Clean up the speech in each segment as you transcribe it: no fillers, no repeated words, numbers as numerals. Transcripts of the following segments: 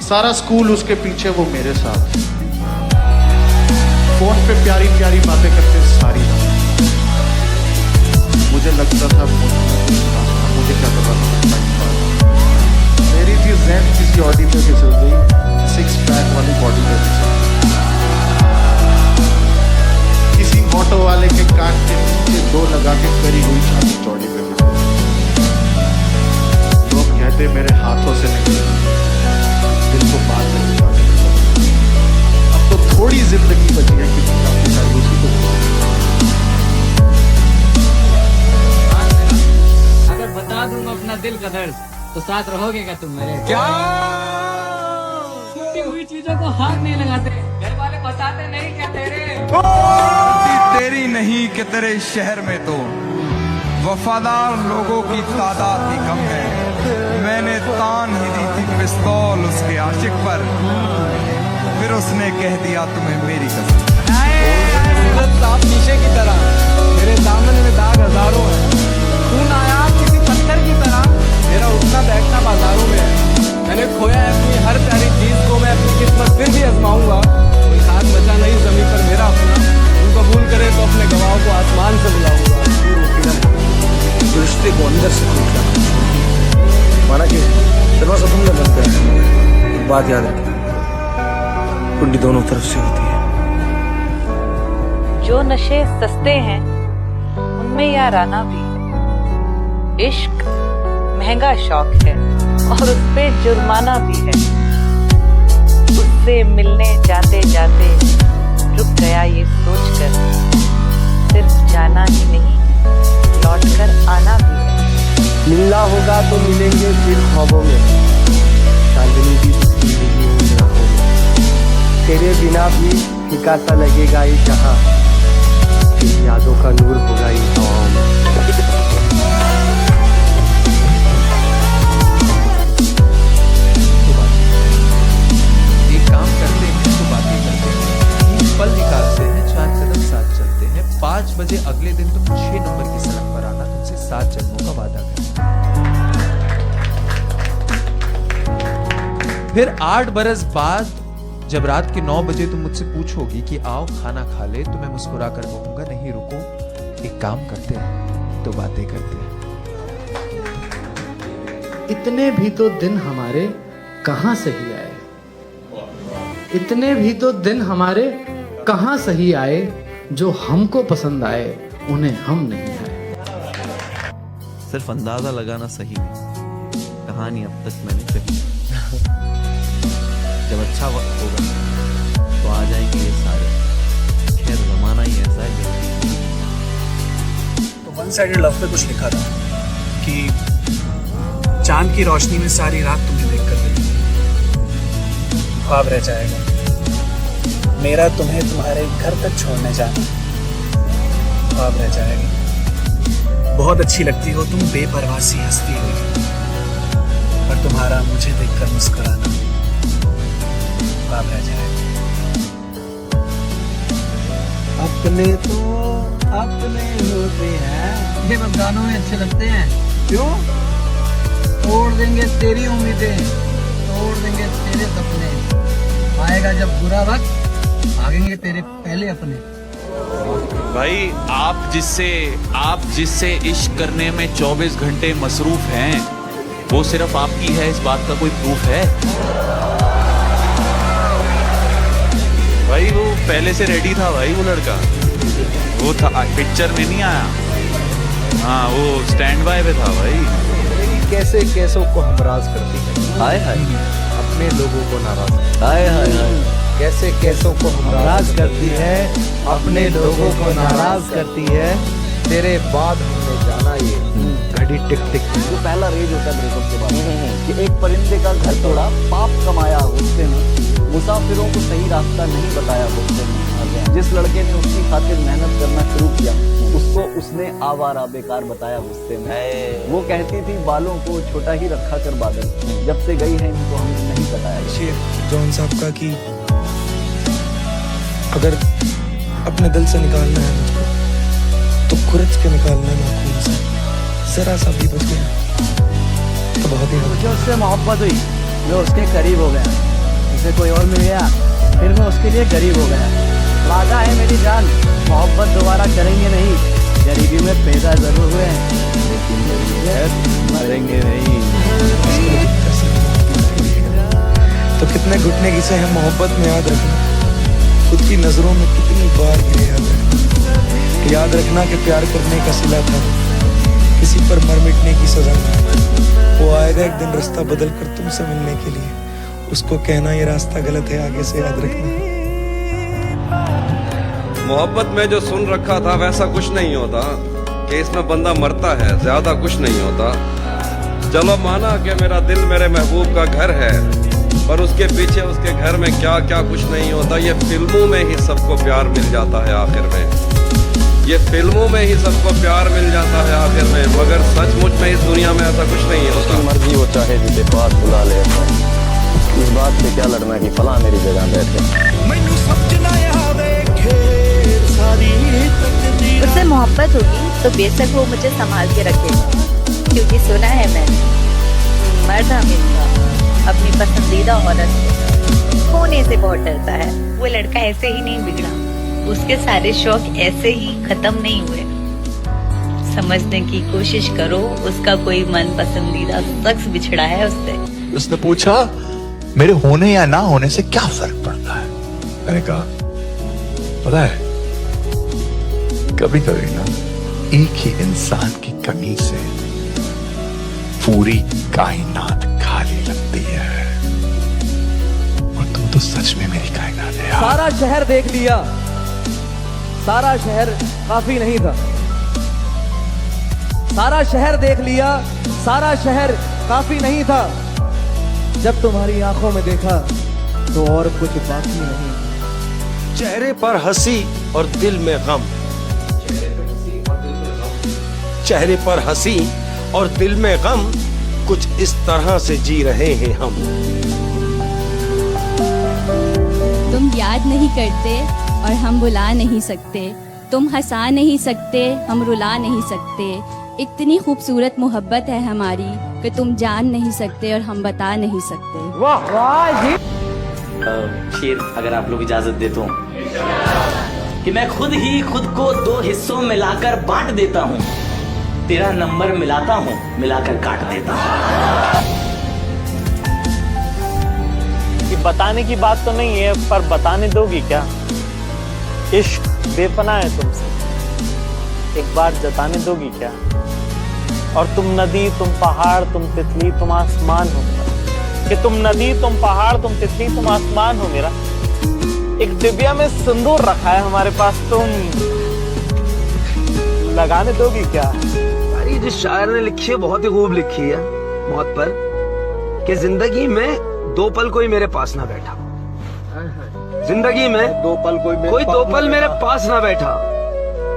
सारा स्कूल उसके पीछे, वो मेरे साथ। फोन पे प्यारी प्यारी बातें करते सारी रात। मुझे लगता था मुझे क्या पता था। मेरी थी जैन किसी ऑडी पे फिसल गई, 6 पैक वाली बॉडी पे फिसल गई। किसी ऑटो वाले के कान के नीचे 2 लगा के करी हुई छाती चौड़ी पे फिसल गई। लोग कहते मेरे हाथों से निकले, दिल को बात नहीं जाने। अब तो थोड़ी जिंदगी बची है कि काफी सारी उसी को। अगर बता दूं अपना दिल का दर्द तो साथ रहोगे क्या तुम मेरे? क्या टूटी हुई चीजों को हाथ नहीं लगाते, घर वाले बताते नहीं क्या तेरे? तेरी नहीं कि तेरे शहर में तो वफादार लोगों की तादाद ही कम है। मैंने तान ही दी थी पिस्तौल उसके आशिक पर, फिर उसने कह दिया तुम्हें मेरी कसम। साफ शीशे की तरह मेरे दामन में दाग हजारों हैं। तू नायाब किसी पत्थर की तरह मेरा उठना बैठना बाजारों में है। मैंने खोया है अपनी हर प्यारी चीज को, मैं अपनी किस्मत फिर भी आजमाऊंगा। कोई हाथ बचा नहीं जमीन पर मेरा अपना, तू कबूल करे तो अपने गवाहों को आसमान से बुलाऊंगा। रिश्ते को अंदर से टूटना, माना कि दरवाजा तुमने बंद कराया। एक बात याद रखें, कुंडी दोनों तरफ से होती है। जो नशे सस्ते हैं उनमें याराना भी है। इश्क महंगा शौक है और उस पे जुर्माना भी है। उससे मिलने जाते जाते रुक गया ये सोचकर, सिर्फ जाना ही नहीं लौट कर आना भी है। मिलना होगा तो मिलेंगे फिर ख्वाबों में, चांदनी की जिंदगी उन राहों में। तेरे बिना भी फीका सा लगेगा ये जहां, फिर यादों का नूर होगा इन हवाओं में। एक काम करते हैं तो बातें करते हैं, 3 पल निकालते हैं, 4 कदम साथ चलते हैं। 5 बजे अगले दिन तुम 6 नंबर की सड़क पर आना, तुमसे 7 जन्मों का वादा करना। फिर 8 बरस बाद जब रात के 9 बजे तुम मुझसे पूछोगी कि आओ खाना खा ले, तो मैं मुस्कुरा कर कहूंगा नहीं रुको, एक काम करते हैं तो बातें करते हैं। इतने भी तो दिन हमारे कहाँ सही आए, इतने भी तो दिन हमारे कहाँ सही आए, जो हमको पसंद आए उन्हें हम नहीं आए। सिर्फ अंदाजा लगाना सही नहीं, कहानी अब तक मैंने कही। जब अच्छा वक्त होगा तो आ जाएंगे ये सारे, खैर जमाना ही ऐसा है। तो वन साइडेड लव पे कुछ लिखा था कि चांद की रोशनी में सारी रात तुम्हें देखकर देखूंगी, ख्वाब रह जाएगा मेरा तुम्हें तुम्हारे घर तक छोड़ने जाना, ख्वाब रह जाएगा। बहुत अच्छी लगती हो तुम बेपरवाह सी हंसती हुई, पर तुम्हारा मुझे देखकर मुस्कुराना, ख्वाब रह जाएगा। अपने तो अपने होते हैं, ये बस गानों में अच्छे लगते हैं। क्यों? तोड़ देंगे तेरी उम्मीदें, तोड़ देंगे तेरे सपने, आएगा जब बुरा वक्त भागेंगे तेरे पहले अपने। भाई आप जिससे इश्क करने में 24 घंटे मसरूफ हैं, वो सिर्फ आपकी है, इस बात का कोई प्रूफ है? भाई वो पहले से रेडी था भाई, वो लड़का वो था, पिक्चर में नहीं आया। हाँ वो स्टैंड बाय पे था भाई। कैसे कैसों को हमराज करती है, हाय हाय अपने लोगों को नाराज। हाय हाय हाय, कैसे कैसों को हमराज करती है, अपने लोगों को नाराज करती है। तेरे बाद हमने जाना ये घड़ी टिक टिक। जो पहला रेज होता है ब्रेकअप के बाद कि एक परिंदे का घर तोड़ा, पाप कमाया गुस्से में, मुसाफिरों को सही रास्ता नहीं बताया गुस्से में। जिस लड़के ने उसकी खातिर मेहनत करना शुरू किया, उसको उसने आवारा बेकार बताया गुस्से में। वो कहती थी बालों को छोटा ही रखा कर बादल, जब से गई है इनको हमने नहीं बताया। शेर जॉन साहब का कि अगर अपने दिल से निकालना है मुझको, तो खुरच के निकालना नाखून से, जरा सा भी बच गया तो बहुत ही। मुझे उससे मोहब्बत हुई, मैं उसके करीब हो गया, उसे कोई और मिल गया फिर मैं उसके लिए गरीब हो गया। वादा है मेरी जान, मोहब्बत दोबारा करेंगे नहीं, गरीबी में पैदा जरूर हुए हैं लेकिन मरेंगे नहीं। तो कितने घुटने घिसे हैं मोहब्बत में, याद रखना। खुद की नजरों में कितनी बार गिरे, याद रखना कि प्यार करने का सिला था, किसी पर मर मिटने की सजा नहीं। वो आएगा एक दिन रास्ता बदल कर तुमसे मिलने के लिए, उसको कहना ये रास्ता गलत है, आगे से याद रखना। मोहब्बत में जो सुन रखा था वैसा कुछ नहीं होता, कि इसमें बंदा मरता है, ज्यादा कुछ नहीं होता। चलो माना कि मेरा दिल मेरे महबूब का घर है, पर उसके पीछे उसके घर में क्या क्या कुछ नहीं होता। ये फिल्मों में ही सबको प्यार मिल जाता है आखिर में, ये फिल्मों में ही सबको प्यार मिल जाता है आखिर में, मगर सचमुच में इस दुनिया में ऐसा कुछ नहीं होता। मर्जी वो चाहे जिसे पास बुला ले, इस बात से क्या लड़ना कि फला मेरी जगह बैठे। उससे मोहब्बत होगी तो बेशक वो मुझे संभाल के रखेगा, क्योंकि सुना है मैंने मर्द हमेशा अपनी पसंदीदा औरत से खोने से बहुत डरता है। वो लड़का ऐसे ही नहीं बिगड़ा, उसके सारे शौक ऐसे ही खत्म नहीं हुए। समझने की कोशिश करो, उसका कोई मन पसंदीदा शख्स बिछड़ा है उससे। उसने पूछा मेरे होने या ना होने से क्या फर्क पड़ता है। मैंने कहा पता है, कभी कभी ना एक ही इंसान की कमी से पूरी कायनात खाली लगती है, और तुम तो सच में मेरी कायनात है यार। सारा शहर देख लिया, सारा शहर काफी नहीं था। सारा शहर देख लिया, सारा शहर काफी नहीं था। जब तुम्हारी आंखों में देखा तो और कुछ बाकी नहीं। चेहरे पर हंसी और दिल में गम, चेहरे पर हंसी और दिल में गम, कुछ इस तरह से जी रहे हैं हम। तुम याद नहीं करते और हम बुला नहीं सकते, तुम हंसा नहीं सकते, हम रुला नहीं सकते। इतनी खूबसूरत मोहब्बत है हमारी कि तुम जान नहीं सकते और हम बता नहीं सकते। वाह वाह जी। शेर अगर आप लोग इजाजत दे तो, कि मैं खुद ही खुद को दो हिस्सों में मिलाकर बांट देता हूँ, तेरा नंबर मिलाता हूँ, मिलाकर काट देता हूँ। कि बताने की बात तो नहीं है, पर बताने दोगी क्या? इश्क बेपना है तुमसे, एक बार जताने दोगी क्या? और तुम नदी, तुम पहाड़, तुम तितली, तुम आसमान हो मेरा। कि तुम नदी, तुम पहाड़, तुम तितली, तुम आसमान हो मेरा। एक डिबिया में सिंदूर रखा है हमारे पास, तुम लगाने दोगी क्या? अरे जिस शायर ने लिखी है बहुत ही खूब लिखी है मौत पर, कि जिंदगी में दो पल कोई मेरे पास ना बैठा, जिंदगी में दो पल कोई दो पल मेरे पास ना बैठा।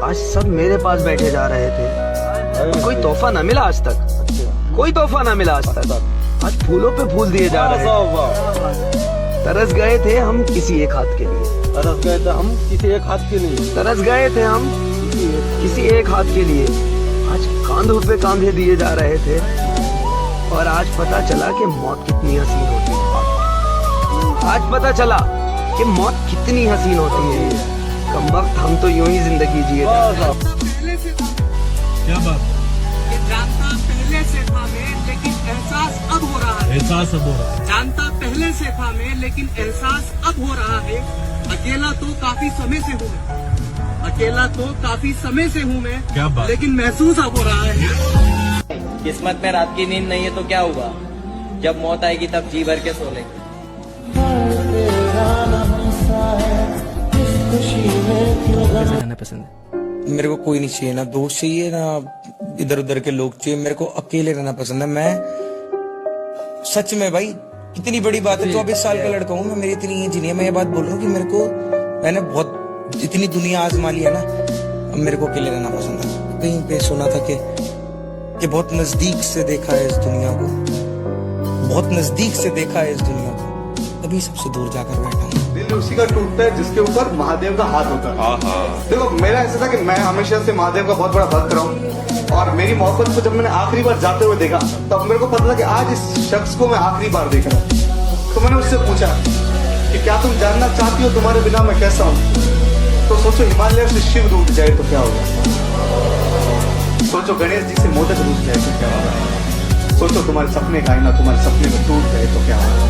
आज सब मेरे पास बैठे जा रहे थे, कोई तोहफा ना मिला आज तक, कोई तोहफा ना मिला आज तक। आज फूलों पे फूल दिए जा रहे हैं। तरस गए थे हम किसी एक हाथ के लिए, तरस गए थे हम किसी एक हाथ के लिए, तरस गए थे हम किसी एक हाथ के लिए। आज कांधों पे कांधे दिए जा रहे थे, और आज पता चला कि मौत कितनी हसीन होती है। आज पता चला कि मौत कितनी हसीन होती है। कमबख्त हम तो यूं ही जिंदगी जिए। क्या बात? जानता पहले से था मैं, लेकिन एहसास अब हो रहा है। एहसास अब हो रहा है। जानता पहले से था मैं, लेकिन एहसास अब हो रहा है। अकेला तो काफी समय से हूँ मैं, अकेला तो काफी समय से हूँ मैं। क्या बात? लेकिन महसूस अब हो रहा है। किस्मत में रात की नींद नहीं है तो क्या हुआ? जब मौत आएगी तब जी भर के सो लेंगे। रहना पसंद है। मेरे को कोई नहीं चाहिए, ना दोस्त चाहिए ना इधर उधर के लोग चाहिए, मेरे को अकेले रहना पसंद है। मैं सच में भाई इतनी बड़ी बात है, 24 साल का लड़का हूँ मैं, मेरी इतनी एज नहीं है। मैं ये बात बोल रहा हूँ कि मेरे को, मैंने बहुत इतनी दुनिया आजमा ली है ना, अब मेरे को अकेले रहना पसंद है। कहीं पे सुना था कि बहुत नजदीक से देखा है इस दुनिया को, बहुत नजदीक से देखा है इस दुनिया को, तभी सबसे दूर जाकर बैठा हूँ। दिल उसी का टूटता है जिसके ऊपर महादेव का हाथ होता है। देखो मेरा ऐसा था कि मैं हमेशा से महादेव का बहुत बड़ा भक्त रहा हूँ, और मेरी मोहब्बत को जब मैंने आखिरी बार जाते हुए देखा, तब मेरे को पता था कि आज इस शख्स को मैं आखिरी बार देख रहा हूँ। तो मैंने उससे पूछा कि क्या तुम जानना चाहती हो तुम्हारे बिना मैं कैसा हूँ? तो सोचो हिमालय से शिव रूठ जाए तो क्या होगा? सोचो गणेश जी से मोदक रूठ जाए तो क्या होगा? सोचो तुम्हारे सपने का आईना तुम्हारे सपने में टूट जाए तो क्या होगा?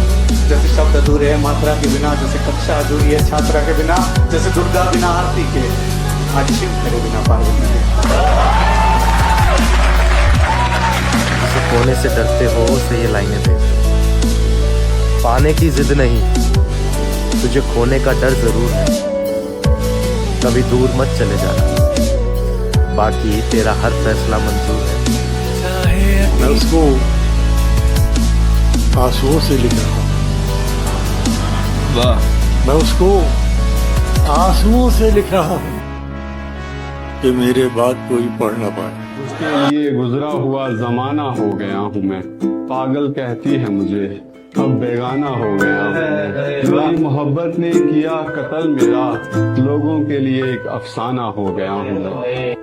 जैसे शब्द अधूरे है मात्रा के बिना, जैसे कक्षा अधूरी है छात्रा के बिना, जैसे दुर्गा बिना आरती के, आज शिव तेरे बिना पार्वती के। जिसे खोने से डरते हो उसे ये लाइनें भेज दो। पाने की जिद नहीं, तुझे खोने का डर जरूर है। कभी दूर मत चले जाना, बाकी तेरा हर फैसला मंजूर है। मैं उसको आंसुओं से लिख रहा हूँ। वाह, मैं उसको आंसुओं से लिख रहा हूँ कि मेरे बाद कोई पढ़ ना पाए। उसके लिए गुजरा हुआ जमाना हो गया हूँ मैं, पागल कहती है मुझे अब बेगाना हो गया हूँ। मेरी मोहब्बत ने किया कत्ल मेरा, लोगों के लिए एक अफसाना हो गया हूँ मैं।